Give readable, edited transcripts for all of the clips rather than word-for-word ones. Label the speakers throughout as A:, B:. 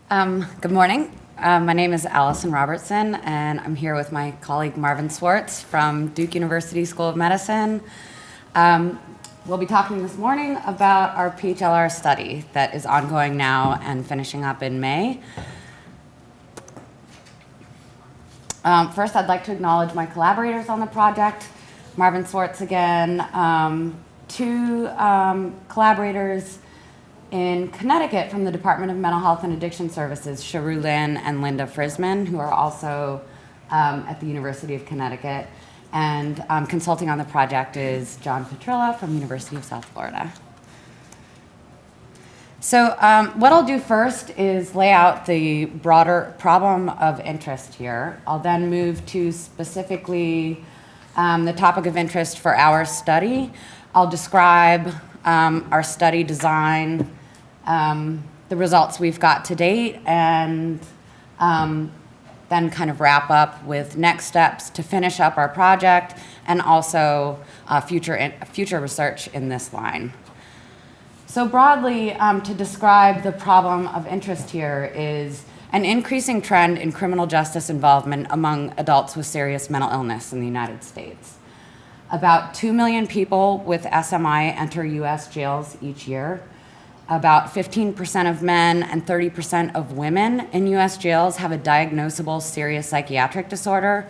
A: Good morning. My name is Allison Robertson, and I'm here with my colleague Marvin Swartz from Duke University School of Medicine. We'll be talking this morning about our PHLR study that is ongoing now and finishing up in May. First, I'd like to acknowledge my collaborators on the project. Marvin Swartz again, two collaborators in Connecticut from the Department of Mental Health and Addiction Services, Sharu Lin and Linda Frisman, who are also at the University of Connecticut. And consulting on the project is John Petrilla from University of South Florida. So what I'll do first is lay out the broader problem of interest here. I'll then move to specifically the topic of interest for our study. I'll describe our study design, the results we've got to date, and then kind of wrap up with next steps to finish up our project and also future research in this line. So broadly, to describe the problem of interest here is an increasing trend in criminal justice involvement among adults with serious mental illness in the United States. About 2 million people with SMI enter U.S. jails each year. About 15% of men and 30% of women in U.S. jails have a diagnosable serious psychiatric disorder,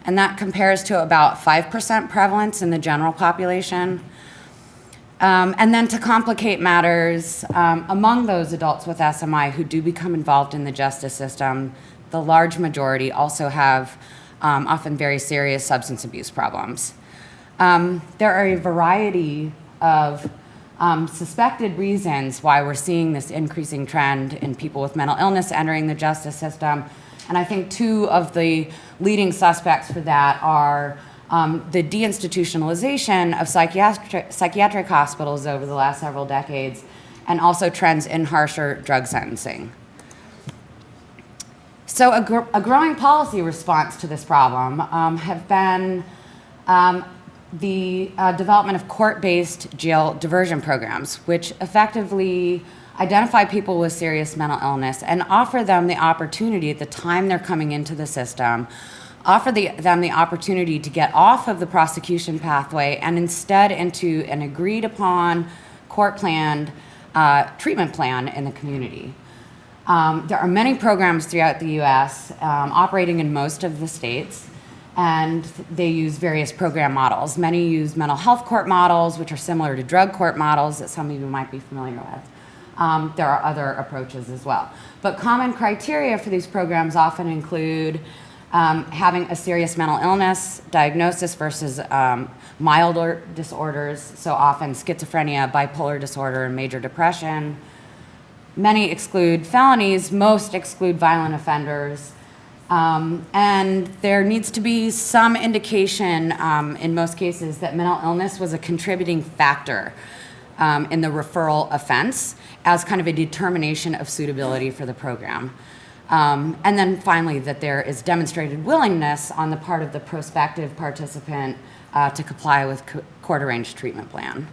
A: and that compares to about 5% prevalence in the general population. And then to complicate matters, among those adults with SMI who do become involved in the justice system, the large majority also have often very serious substance abuse problems. There are a variety of suspected reasons why we're seeing this increasing trend in people with mental illness entering the justice system. And I think two of the leading suspects for that are the deinstitutionalization of psychiatric hospitals over the last several decades, and also trends in harsher drug sentencing. So a growing policy response to this problem have been the development of court-based jail diversion programs, which effectively identify people with serious mental illness and offer them the opportunity at the time they're coming into the system, offer them the opportunity to get off of the prosecution pathway and instead into an agreed upon court-planned treatment plan in the community. There are many programs throughout the U.S. Operating in most of the states, and they use various program models. Many use mental health court models, which are similar to drug court models that some of you might be familiar with. There are other approaches as well. But common criteria for these programs often include having a serious mental illness diagnosis versus milder disorders, so often schizophrenia, bipolar disorder, and major depression. Many exclude felonies, most exclude violent offenders. And there needs to be some indication in most cases that mental illness was a contributing factor in the referral offense as kind of a determination of suitability for the program. And then finally, that there is demonstrated willingness on the part of the prospective participant to comply with court-arranged treatment plan.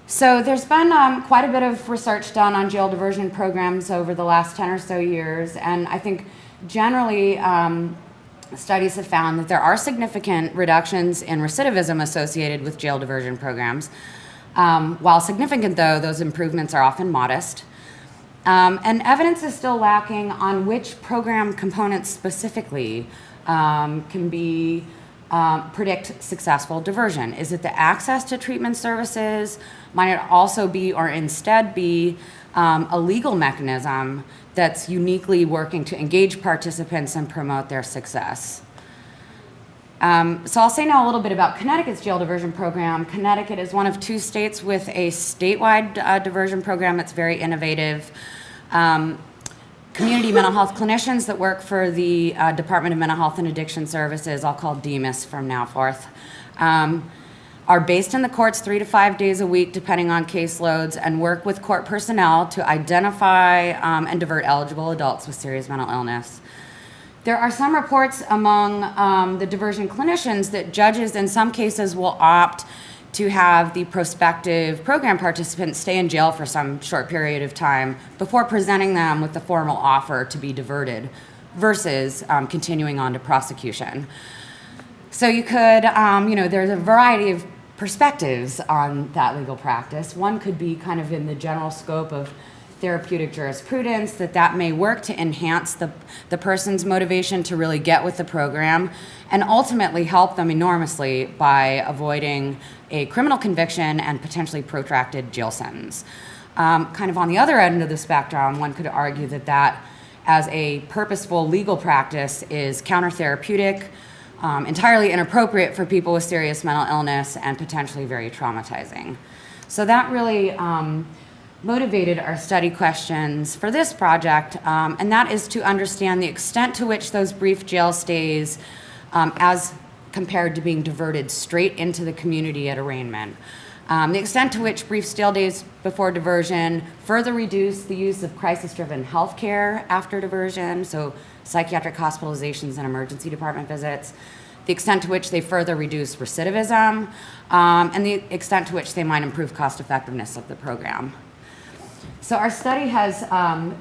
A: So there's been quite a bit of research done on jail diversion programs over the last 10 or so years, and I think generally studies have found that there are significant reductions in recidivism associated with jail diversion programs. While significant, though, those improvements are often modest. And evidence is still lacking on which program components specifically can be predict successful diversion. Is it the access to treatment services? Might it also be, or instead be, a legal mechanism that's uniquely working to engage participants and promote their success? So I'll say now a little bit about Connecticut's jail diversion program. Connecticut is one of two states with a statewide diversion program that's very innovative. Community mental health clinicians that work for the Department of Mental Health and Addiction Services, I'll call DMIS from now forth, are based in the courts 3 to 5 days a week, depending on caseloads, and work with court personnel to identify and divert eligible adults with serious mental illness. There are some reports among the diversion clinicians that judges in some cases will opt to have the prospective program participants stay in jail for some short period of time before presenting them with the formal offer to be diverted versus continuing on to prosecution. So you could, there's a variety of perspectives on that legal practice. One could be kind of in the general scope of therapeutic jurisprudence, that may work to enhance the person's motivation to really get with the program and ultimately help them enormously by avoiding a criminal conviction and potentially protracted jail sentence. Kind of on the other end of the spectrum, one could argue that as a purposeful legal practice is counter-therapeutic, entirely inappropriate for people with serious mental illness and potentially very traumatizing. So that really motivated our study questions for this project, and that is to understand the extent to which those brief jail stays, as compared to being diverted straight into the community at arraignment. The extent to which brief jail days before diversion further reduce the use of crisis-driven health care after diversion, so psychiatric hospitalizations and emergency department visits, the extent to which they further reduce recidivism, and the extent to which they might improve cost-effectiveness of the program. So our study has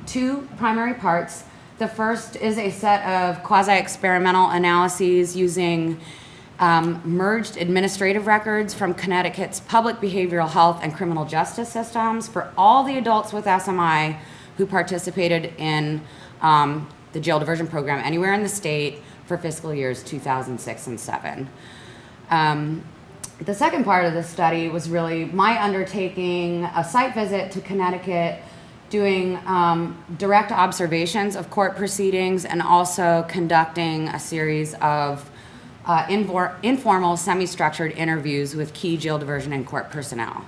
A: two primary parts. The first is a set of quasi-experimental analyses using merged administrative records from Connecticut's public behavioral health and criminal justice systems for all the adults with SMI who participated in the jail diversion program anywhere in the state for fiscal years 2006 and 2007. The second part of the study was really my undertaking a site visit to Connecticut, doing direct observations of court proceedings, and also conducting a series of informal, semi-structured interviews with key jail diversion and court personnel.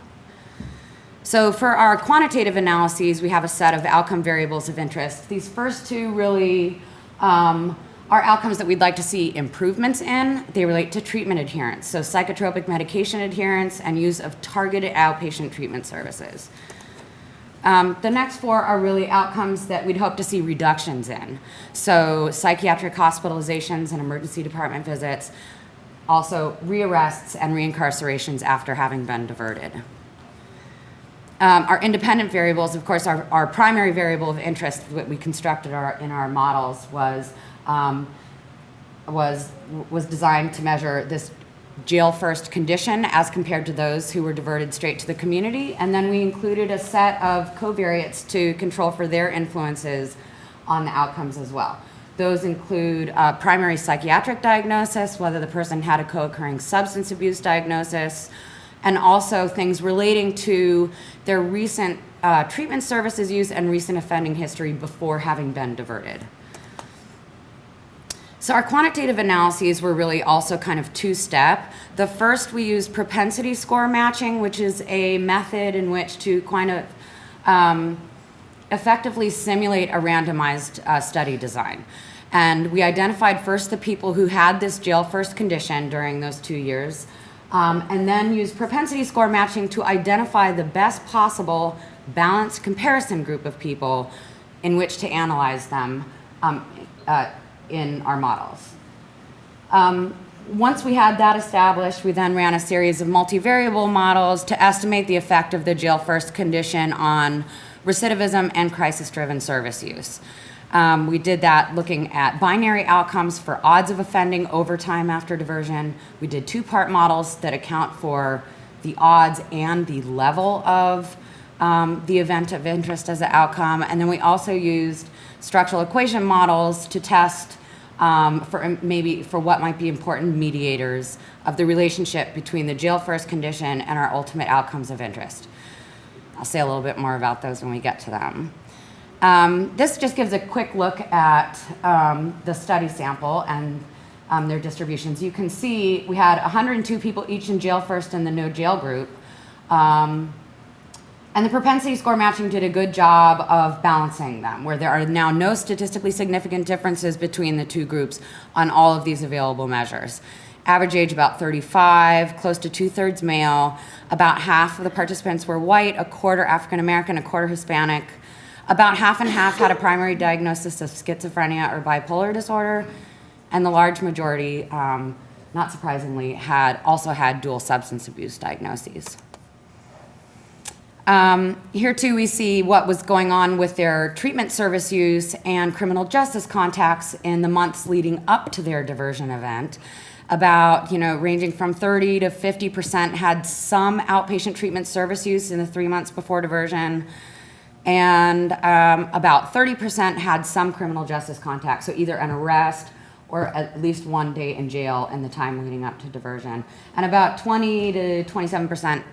A: So for our quantitative analyses, we have a set of outcome variables of interest. These first two really are outcomes that we'd like to see improvements in. They relate to treatment adherence, so psychotropic medication adherence and use of targeted outpatient treatment services. The next four are really outcomes that we'd hope to see reductions in. So psychiatric hospitalizations and emergency department visits, also rearrests and reincarcerations after having been diverted. Our independent variables, of course, our primary variable of interest that we constructed in our models was designed to measure this jail first condition as compared to those who were diverted straight to the community. And then we included a set of covariates to control for their influences on the outcomes as well. Those include primary psychiatric diagnosis, whether the person had a co-occurring substance abuse diagnosis, and also things relating to their recent treatment services use and recent offending history before having been diverted. So our quantitative analyses were really also kind of two-step. The first, we used propensity score matching, which is a method in which to kind of effectively simulate a randomized study design. And we identified first the people who had this jail first condition during those 2 years, and then used propensity score matching to identify the best possible balanced comparison group of people in which to analyze them in our models. Once we had that established, we then ran a series of multivariable models to estimate the effect of the jail first condition on recidivism and crisis-driven service use. We did that looking at binary outcomes for odds of offending over time after diversion. We did two-part models that account for the odds and the level of the event of interest as an outcome. And then we also used structural equation models to test for what might be important mediators of the relationship between the jail first condition and our ultimate outcomes of interest. I'll say a little bit more about those when we get to them. This just gives a quick look at the study sample and their distributions. You can see we had 102 people each in jail first in the no jail group. And the propensity score matching did a good job of balancing them, where there are now no statistically significant differences between the two groups on all of these available measures. Average age about 35, close to 2/3 male. About half of the participants were white, a quarter African American, a quarter Hispanic. About half and half had a primary diagnosis of schizophrenia or bipolar disorder, and the large majority not surprisingly, also had dual substance abuse diagnoses. Here too we see what was going on with their treatment service use and criminal justice contacts in the months leading up to their diversion event. About, ranging from 30 to 50% had some outpatient treatment service use in the 3 months before diversion, and about 30% had some criminal justice contact, so either an arrest or at least 1 day in jail in the time leading up to diversion. And about 20 to 27%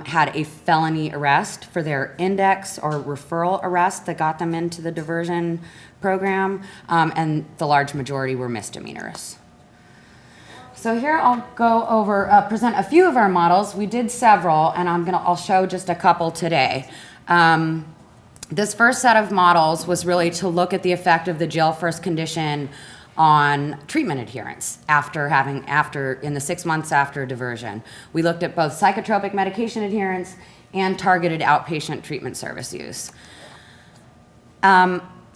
A: had a felony arrest for their index or referral arrest that got them into the diversion program, and the large majority were misdemeanors. So here I'll go over, present a few of our models. We did several, and I'll show just a couple today. This first set of models was really to look at the effect of the jail first condition on treatment adherence in the 6 months after diversion. We looked at both psychotropic medication adherence and targeted outpatient treatment service use.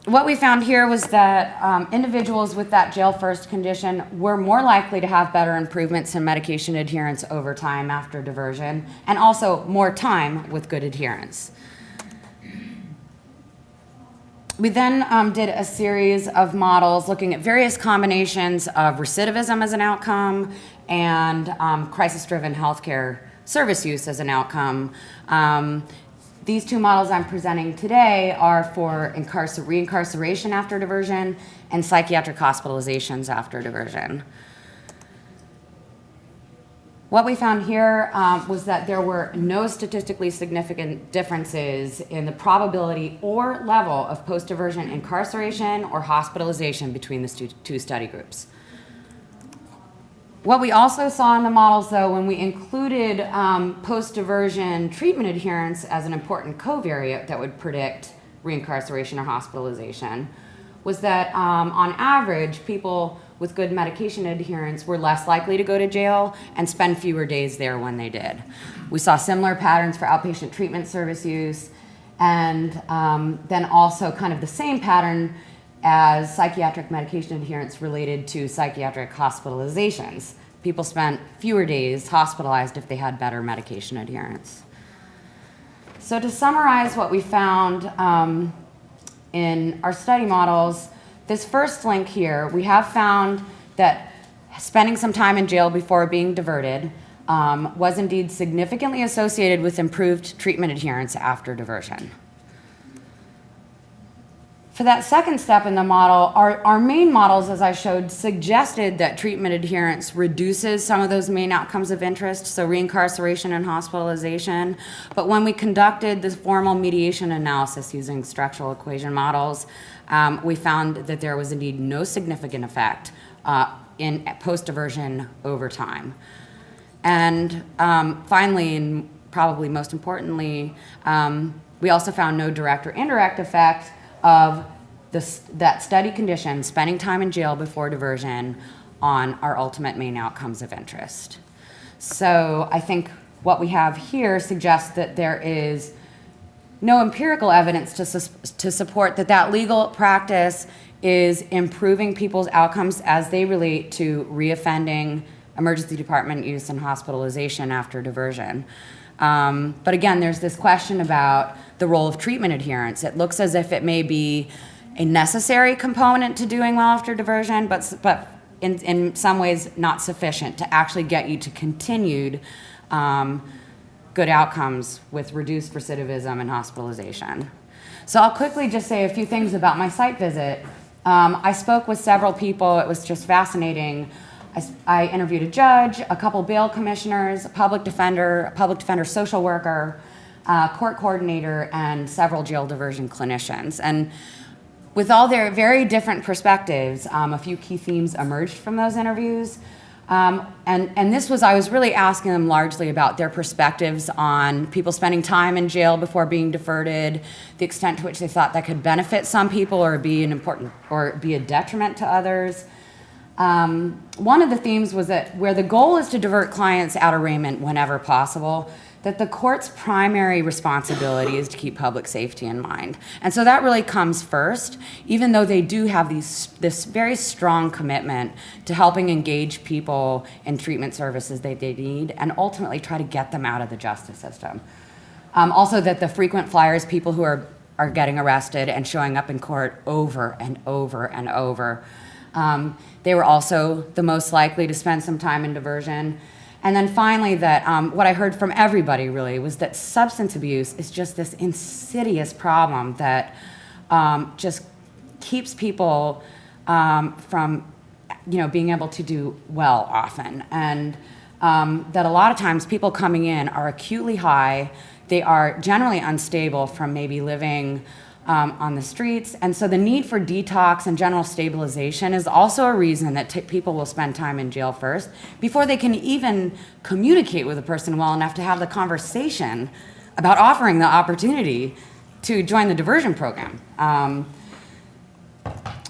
A: What we found here was that individuals with that jail first condition were more likely to have better improvements in medication adherence over time after diversion, and also more time with good adherence. We then did a series of models looking at various combinations of recidivism as an outcome and crisis-driven healthcare service use as an outcome. These two models I'm presenting today are for reincarceration after diversion and psychiatric hospitalizations after diversion. What we found here was that there were no statistically significant differences in the probability or level of post-diversion incarceration or hospitalization between the two study groups. What we also saw in the models, though, when we included post-diversion treatment adherence as an important covariate that would predict reincarceration or hospitalization, was that on average, people with good medication adherence were less likely to go to jail and spend fewer days there when they did. We saw similar patterns for outpatient treatment service use, and then also kind of the same pattern as psychiatric medication adherence related to psychiatric hospitalizations. People spent fewer days hospitalized if they had better medication adherence. So to summarize what we found in our study models, this first link here, we have found that spending some time in jail before being diverted was indeed significantly associated with improved treatment adherence after diversion. For that second step in the model, our main models, as I showed, suggested that treatment adherence reduces some of those main outcomes of interest, so reincarceration and hospitalization. But when we conducted this formal mediation analysis using structural equation models, we found that there was indeed no significant effect in post-diversion over time. And finally, and probably most importantly, we also found no direct or indirect effect of that study condition, spending time in jail before diversion, on our ultimate main outcomes of interest. So I think what we have here suggests that there is no empirical evidence to support that legal practice is improving people's outcomes as they relate to reoffending, emergency department use, and hospitalization after diversion. But again, there's this question about the role of treatment adherence. It looks as if it may be a necessary component to doing well after diversion, but in some ways not sufficient to actually get you to continued good outcomes with reduced recidivism and hospitalization. So I'll quickly just say a few things about my site visit. I spoke with several people. It was just fascinating. I interviewed a judge, a couple bail commissioners, a public defender social worker, court coordinator, and several jail diversion clinicians. And with all their very different perspectives, a few key themes emerged from those interviews. And this was, I was really asking them largely about their perspectives on people spending time in jail before being diverted, the extent to which they thought that could benefit some people or be a detriment to others. One of the themes was that where the goal is to divert clients out of arraignment whenever possible, that the court's primary responsibility is to keep public safety in mind. And so that really comes first, even though they do have this very strong commitment to helping engage people in treatment services that they need and ultimately try to get them out of the justice system. Also that the frequent flyers, people who are getting arrested and showing up in court over and over and over, they were also the most likely to spend some time in diversion. And then finally, that what I heard from everybody really was that substance abuse is just this insidious problem that just keeps people from, being able to do well often. And that a lot of times people coming in are acutely high. They are generally unstable from maybe living on the streets. And so the need for detox and general stabilization is also a reason that people will spend time in jail first before they can even communicate with a person well enough to have the conversation about offering the opportunity to join the diversion program.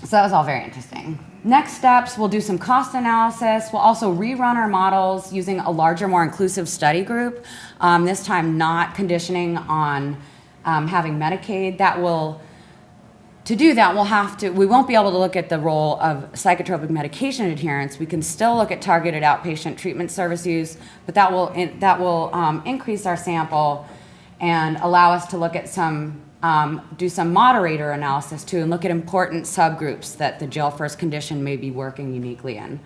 A: So that was all very interesting. Next steps, we'll do some cost analysis. We'll also rerun our models using a larger, more inclusive study group, this time not conditioning on having Medicaid. To do that, we won't be able to look at the role of psychotropic medication adherence. We can still look at targeted outpatient treatment service use, but that will increase our sample and allow us to look at do some moderator analysis too, and look at important subgroups that the jail first condition may be working uniquely in.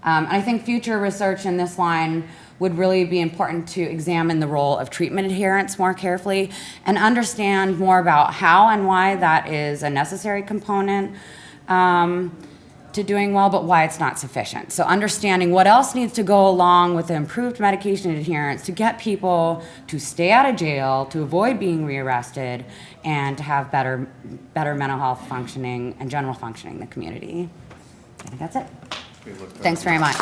A: And I think future research in this line would really be important to examine the role of treatment adherence more carefully and understand more about how and why that is a necessary component to doing well, but why it's not sufficient. So understanding what else needs to go along with the improved medication adherence to get people to stay out of jail, to avoid being rearrested, and to have better mental health functioning and general functioning in the community. I think that's it. Thanks very much.